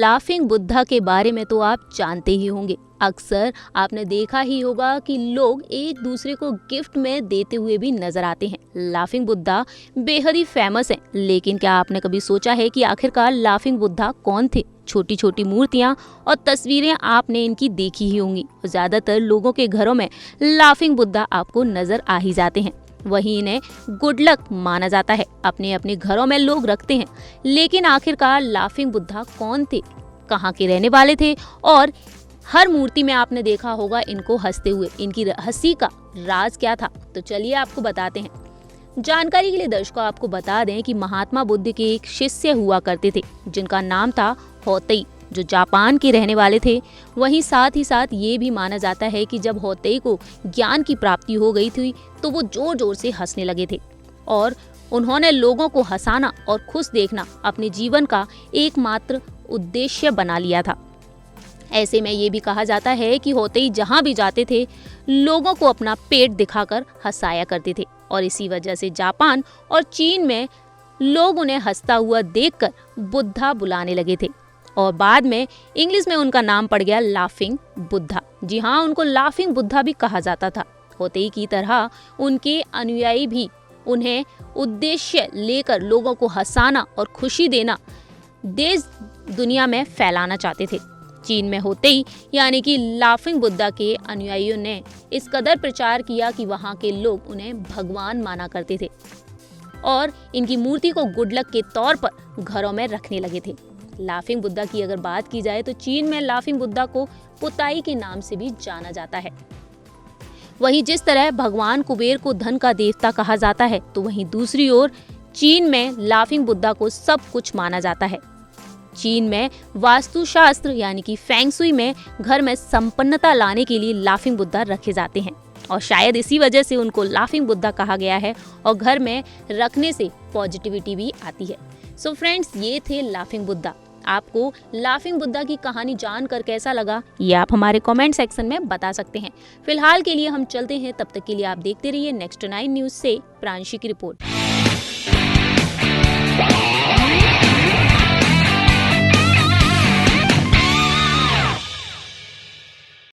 Laughing Buddha के बारे में तो आप जानते ही होंगे। अक्सर आपने देखा ही होगा कि लोग एक दूसरे को गिफ्ट में देते हुए भी नजर आते हैं। लाफिंग बुद्धा बेहद ही फेमस है, लेकिन क्या आपने कभी सोचा है कि आखिरकार लाफिंग बुद्धा कौन थे? छोटी छोटी मूर्तियां और तस्वीरें आपने इनकी देखी ही होंगी। ज्यादातर लोगों के घरों में लाफिंग बुद्धा आपको नजर आ ही जाते हैं। वहीं इन्हें गुड लक माना जाता है, अपने अपने घरों में लोग रखते हैं। लेकिन आखिरकार लाफिंग बुद्धा कौन थे, कहाँ के रहने वाले थे, और हर मूर्ति में आपने देखा होगा इनको हंसते हुए, इनकी हंसी का राज क्या था? तो चलिए आपको बताते हैं। जानकारी के लिए दर्शकों आपको बता दें कि महात्मा बुद्ध के एक शिष्य हुआ करते थे जिनका नाम था होतेई, जो जापान के रहने वाले थे। वहीं साथ ही साथ ये भी माना जाता है कि जब होतेई को ज्ञान की प्राप्ति हो गई थी तो वो जोर जोर से हंसने लगे थे और उन्होंने लोगों को हंसाना और खुश देखना अपने जीवन का एकमात्र उद्देश्य बना लिया था। ऐसे में ये भी कहा जाता है कि होतेई जहाँ भी जाते थे लोगों को अपना पेट दिखाकर हंसाया करते थे और इसी वजह से जापान और चीन में लोग उन्हें हंसता हुआ देखकर बुद्धा बुलाने लगे थे और बाद में इंग्लिश में उनका नाम पड़ गया लाफिंग बुद्धा। जी हाँ, उनको लाफिंग बुद्धा भी कहा जाता था। होतेई की तरह उनके अनुयायी भी उन्हें उद्देश्य लेकर लोगों को हंसाना और खुशी देना देश दुनिया में फैलाना चाहते थे। चीन में होतेई यानी कि लाफिंग बुद्धा के अनुयायियों ने इस कदर प्रचार किया कि वहाँ के लोग उन्हें भगवान माना करते थे और इनकी मूर्ति को गुड लक के तौर पर घरों में रखने लगे थे। लाफिंग बुद्धा की अगर बात की जाए तो चीन में लाफिंग बुद्धा को पुताई के नाम से भी जाना जाता है। वहीं जिस तरह भगवान कुबेर को धन का देवता कहा जाता है, तो वहीं दूसरी ओर चीन में लाफिंग बुद्धा को सब कुछ माना जाता है। चीन में वास्तुशास्त्र यानी कि फेंग शुई में घर में संपन्नता लाने के लिए लाफिंग बुद्धा रखे जाते हैं और शायद इसी वजह से उनको लाफिंग बुद्धा कहा गया है और घर में रखने से पॉजिटिविटी भी आती है। सो फ्रेंड्स, ये थे लाफिंग बुद्धा। आपको लाफिंग बुद्धा की कहानी जानकर कैसा लगा, ये आप हमारे कमेंट सेक्शन में बता सकते हैं। फिलहाल के लिए हम चलते हैं, तब तक के लिए आप देखते रहिए नेक्स्ट 9 न्यूज से प्रांशी की रिपोर्ट।